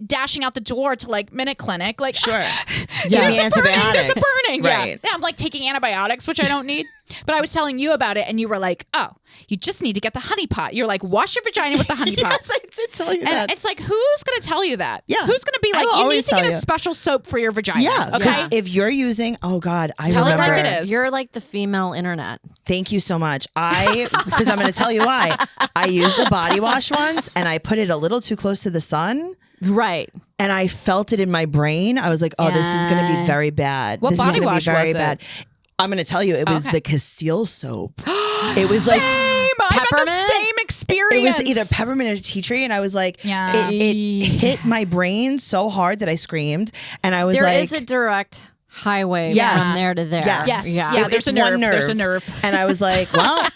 dashing out the door to like Minute Clinic. Like, Sure. there's Give me a burning. There's a antibiotics. burning. Right. Yeah. I'm like taking antibiotics, which I don't need. But I was telling you about it, and you were like, oh, you just need to get the honey pot. You're like, wash your vagina with the honey pot. Yes, I did tell you And that. it's like, who's going to tell you that? Yeah. Who's going to be I like, will you need always to get tell a you. special soap for your vagina? Yeah, Okay. because if you're using, oh God, I Tell it remember. like it is. You're like the female internet. Thank you so much. Because I'm going to tell you why. I used a body wash once and I put it a little too close to the sun. Right. And I felt it in my brain. I was like, oh, this is going to be Yeah. very bad. What this body is gonna wash be very was it? bad. I'm going to tell you, it was Okay. the Castile soap. It was like, Same. I've had the Peppermint? same it experience. was either peppermint or tea tree. And I was like, Yeah. it hit my brain so hard that I screamed. And I was There like, is a direct highway Yes. from there to there. Yes. Yes. Yeah. Yeah. It- There's it's a one nerve. There's a nerve. And I was like, well,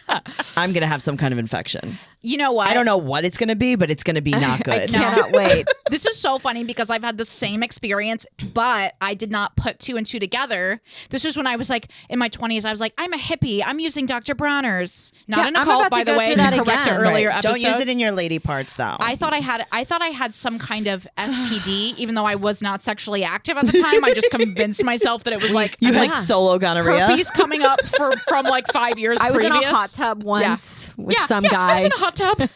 I'm going to have some kind of infection. You know what? I don't know what it's going to be, but it's going to be not good. No. Cannot wait. This is so funny because I've had the same experience, but I did not put 2 and 2 together. This was when I was like in my 20s. I was like, I'm a hippie. I'm using Dr. Bronner's. Not in a I'm cult, about by to the go way, through to that correct again. an earlier Right. episode. Don't use it in your lady parts, though. I thought I had some kind of STD, even though I was not sexually active at the time. I just convinced myself that it was like you I'm had like solo gonorrhea. herpes coming up from like 5 years I was previous. in a hot tub once with some I guy. was in a hot tub. And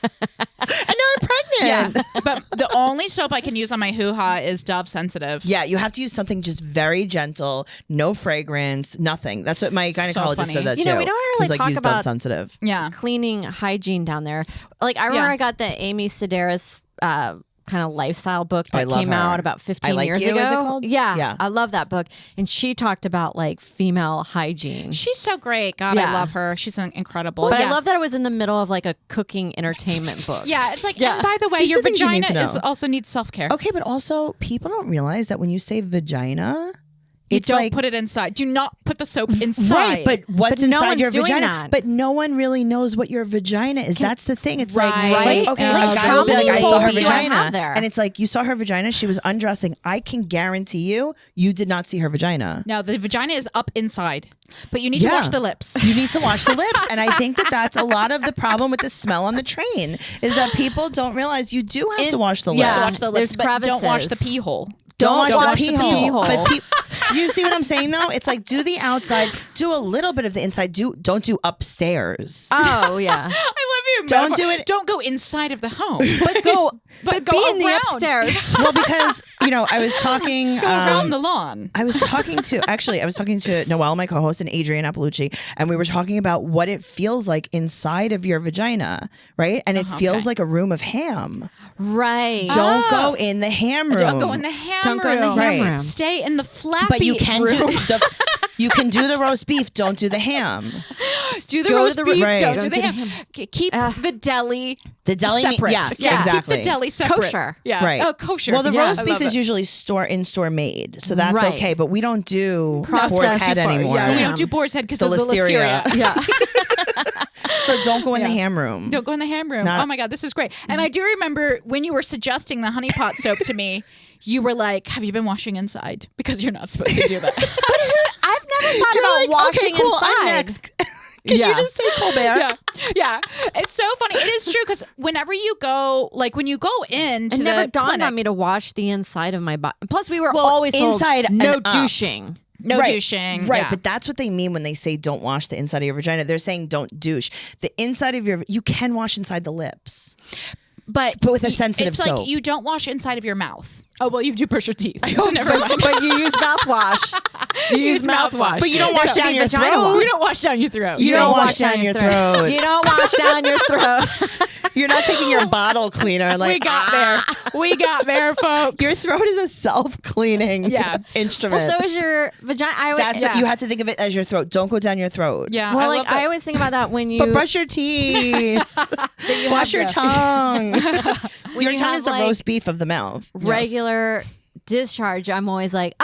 now I'm pregnant. Yeah, but the only soap I can use on my hoo-ha is Dove Sensitive. Yeah, you have to use something just very gentle, no fragrance, nothing. That's what my gynecologist funny. said that You too. know, we don't really He's like, talk use about- Dove Sensitive. Yeah. Cleaning hygiene down there. Like I remember Yeah. I got the Amy Sedaris kind of lifestyle book I that love came her. out about I 15 Like years You, ago. is it called? Yeah, Yeah. I love that book. And she talked about like female hygiene. She's so great. God, I Yeah. love her. She's incredible. But yeah. I love that it was in the middle of like a cooking entertainment book. Yeah, it's like, Yeah. and by the way, These your are things you need vagina to is know. also needs self-care. Okay, but also people don't realize that when you say vagina, You it's don't like put it inside. Do not put the soap inside. right, but what's But no inside one's your doing vagina? that. But no one really knows what your vagina is. That's the thing. It's like Right. okay, Like, a guy how will be like, many I saw her holes do I have vagina, there? and it's like you saw her vagina. She was undressing. I can guarantee you did not see her vagina. Now the vagina is up inside, but you need to Yeah. wash the lips. You need to wash the lips, and I think that that's a lot of the problem with the smell on the train is that people don't realize you do have to wash the lips. yeah. Wash the lips, There's but don't wash the crevices. pee hole. Don't wash wash the the pee pee hole. hole. But do you see what I'm saying though? It's like do the outside, do a little bit of the inside. Don't do upstairs. Oh yeah. I love you. Don't metaphor. do it- Don't go inside of the home. But go But go be in the around. upstairs. Well, because I was talking. Go around the lawn. I was talking to Noelle, my co-host, and Adrienne Appalucci, and we were talking about what it feels like inside of your vagina, right? And it feels okay. like a room of ham. Right. Don't go in the ham room. Don't go in the ham Don't go in the room. ham Right. room. Stay in the flappy But you can do room. you can do the roast beef. Don't do the ham. Do the Go to roast the- beef. right. Don't do Don't the do the ham. Keep the deli The deli, separate. yes, yeah, exactly. Keep the deli separate. Kosher. Yeah. Right. Oh, kosher. Well, the Yeah, roast I beef love is it. usually in-store made, so that's Right. okay. But we don't do Processed boar's head Too far. anymore. Yeah, we Yeah. don't do boar's head because The of the listeria. listeria. Yeah. So don't go in the Yeah. ham room. Don't go in the ham room. Not- Oh my God, this is great. And I do remember when you were suggesting the honey pot soap to me, you were like, have you been washing inside? Because you're not supposed to do that. I've never thought You're about like, washing okay, cool. inside. I'm next. Can Yeah. you just say Colbert? yeah. Yeah. It's so funny. It is true because whenever you go, like when you go into It never the dawned clinic, on me to wash the inside of my body. Plus, we were Well, always told inside and no up. douching. no right, douching. Right, Yeah. but that's what they mean when they say don't wash the inside of your vagina. They're saying don't douche. The inside of you can wash inside the lips. But with a sensitive it's soap. like you don't wash inside of your mouth. Oh well, you do brush your teeth. So never mind. But you use mouthwash. You use mouthwash. But you don't wash down your vagina throat. wash. You don't wash down your throat. You don't wash down your throat. You don't wash down your throat. You're not taking your bottle cleaner. Like we got there. We got there, folks. Your throat is a self-cleaning Yeah. instrument. Well, so is your vagina. That's yeah. what you have to think of it as your throat. Don't go down your throat. Yeah. Well, I like love that. I always think about that when you But brush your teeth. Wash your tongue. Your you tongue have, is the like, roast beef of the mouth. regular discharge. I'm always like,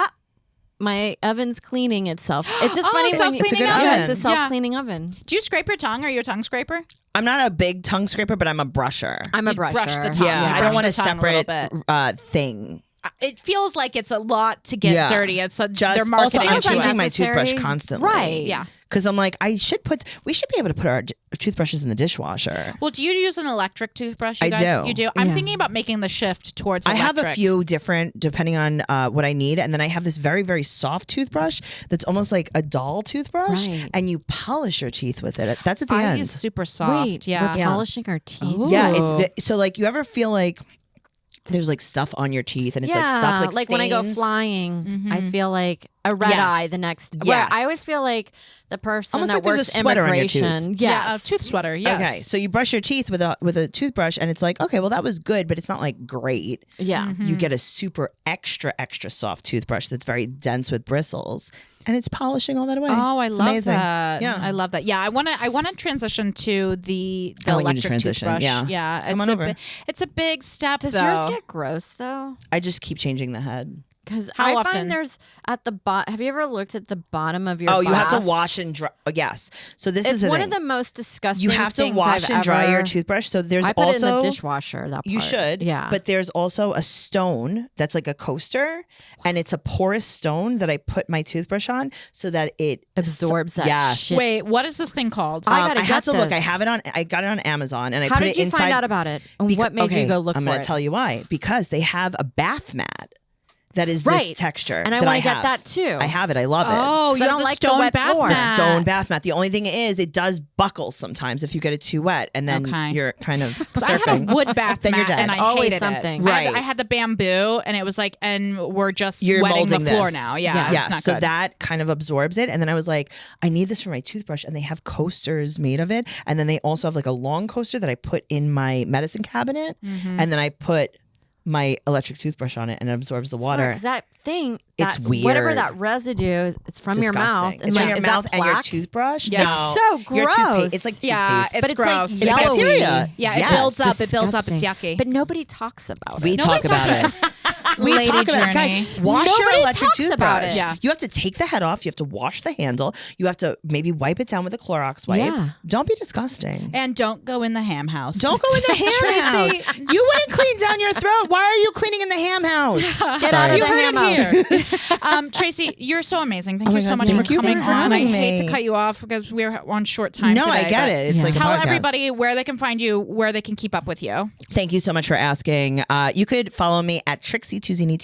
my oven's cleaning itself. It's just Oh, funny when you, It's a good self-cleaning oven. It's a self-cleaning oven. Do you scrape your tongue? Are you a tongue scraper? I'm not a big tongue scraper, but I'm a brusher. I'm a You brusher. brush the tongue. Yeah, You I don't brush want a the tongue a little separate thing. It feels like it's a lot to get Yeah. dirty. It's they're Also, marketing I'm it to changing us. my Necessary. toothbrush constantly. Right. Yeah. Because I'm like, we should be able to put our toothbrushes in the dishwasher. Well, do you use an electric toothbrush? You I guys? do. You do? I'm Yeah. thinking about making the shift towards I electric. have a few different, depending on what I need. And then I have this very, very soft toothbrush that's almost like a doll toothbrush. Right. And you polish your teeth with it. That's at the I end. use super soft. Wait, yeah. we're polishing our teeth. Yeah, Ooh. so like you ever feel like there's like stuff on your teeth and it's like stuff like when I go stains? flying, I feel like a red Yes. eye the next. Yes. Where I always feel like the person Almost that like there's works a sweater on your immigration. tooth. Yeah, a Yes. tooth sweater. Yes. Okay, so you brush your teeth with a toothbrush and it's like, okay, well that was good, but it's not like great. Yeah. You get a super extra soft toothbrush that's very dense with bristles and it's polishing all that away. Oh, I It's love amazing. that. Yeah. I love that. Yeah, I want to transition to the I want you to electric transition, toothbrush. yeah. Yeah, Come it's on over. it's a big step. Does though. yours get gross though? I just keep changing the head. Because How I often? find there's at the bottom. Have you ever looked at the bottom of your? Oh, you have to glass? wash and dry. Oh, yes. So this is It's the one thing. of the most disgusting. You have to things wash I've and dry your ever- toothbrush. So there's I put also it in the dishwasher. That part. you should, Yeah. But there's also a stone that's like a coaster, and it's a porous stone that I put my toothbrush on so that it Absorbs that Yes. shit. Wait, what is this thing called? I gotta I had get to look. I this. have it on. I got it on Amazon, and I How put did it you inside. find out about it? And what made you go look I'm for going it? to tell you why. Because they have a bath mat that is this Right. texture, And I that want to get have. that too. I have it. I love it. Oh, 'Cause you I have don't the like the stone wet bath floor. The mat. stone bath mat. The only thing is, it does buckle sometimes if you get it too wet, and then Okay. you're kind of 'Cause I had surfing. a wood bath Then you're mat dead. and I Always hated something. it. Right. I had the bamboo and it was like, and we're just You're wetting the molding floor this. now. Yeah, Yeah. it's not so good. that kind of absorbs it. And then I was like, I need this for my toothbrush. And they have coasters made of it. And then they also have like a long coaster that I put in my medicine cabinet. Mm-hmm. And then I put my electric toothbrush on it, and it absorbs the water. Because that thing, It's that, Whatever weird. that residue, it's from your mouth. Disgusting. It's from like, your is mouth that and your plaque? toothbrush. Yeah. No, It's so your toothpaste. gross. It's like toothpaste. Yeah, it's But it's gross. like It's yellowy. bacteria. Yeah, Yes. it builds up. It builds up. It's Disgusting. yucky. But nobody talks about We it. talk about it. We Lady talk about it. journey. Guys, wash your Nobody electric talks toothbrush. about it. Yeah. You have to take the head off. You have to wash the handle. You have to maybe wipe it down with a Clorox wipe. Yeah. Don't be disgusting. And don't go in the ham house. Don't go in the ham house. You wouldn't clean down your throat. Why are you cleaning in the ham house? Get out of You the heard ham it house. here. Tracy, you're so amazing. Thank Oh you my so God, much thank for you coming for on. I having hate me. to cut you off because we're on short time No, today. I get but it. It's like a tell podcast. everybody where they can find you, where they can keep up with you. Thank you so much for asking. You could follow me at Trixie Tuzini,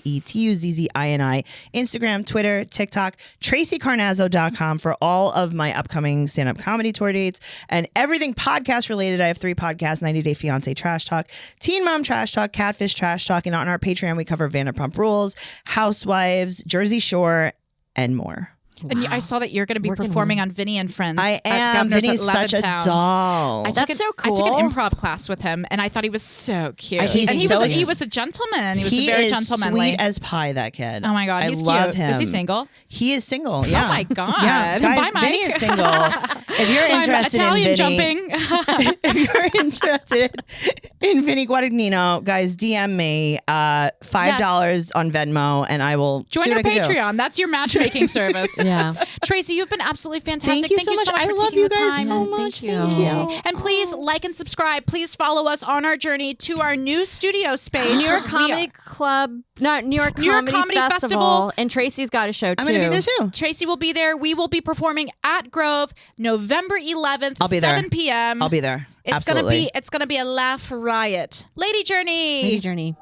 TRIXIETUZZINI, Instagram, Twitter, TikTok, TraceyCarnazzo.com for all of my upcoming stand-up comedy tour dates and everything podcast related. I have 3 podcasts: 90 Day Fiance Trash Talk, Teen Mom Trash Talk, Catfish Trash Talk, and on our Patreon we cover Vanderpump Rules, Housewives, Jersey Shore, and more. And I saw that you're going to be performing on Vinny and Friends. I at am. Governor's Vinny's at such a Levittown. doll. I took That's an- so I took cool. an improv class with him, and I thought he was so cute. He's and he so was he s- was a gentleman. He was He very is gentlemanly. sweet as pie, that kid. Oh my God, I he's love cute. him. Is he single? He is single. Yeah. Oh my God. Yeah, guys, Bye, Vinny Mike. is single. If you're I'm interested Italian in Vinny, jumping. if you're interested in Vinny Guadagnino, guys, DM me $5 on Venmo, and I will Join see our what I can do. Patreon. That's your matchmaking service. Yeah. Tracy, you've been absolutely fantastic. Thank you so much. for I love taking you the guys time. so Yeah, much. thank Thank you. you. And please like and subscribe. Please follow us on our journey to our new studio space. New York We Comedy Club, no, New York Comedy Festival, Festival. and Tracy's got a show too. I'm going to be there too. Tracy will be there. We will be performing at Grove November 11th, I'll be there. 7 p.m. I'll be there. It's Absolutely. gonna be a laugh riot. Lady Journey. Lady Journey.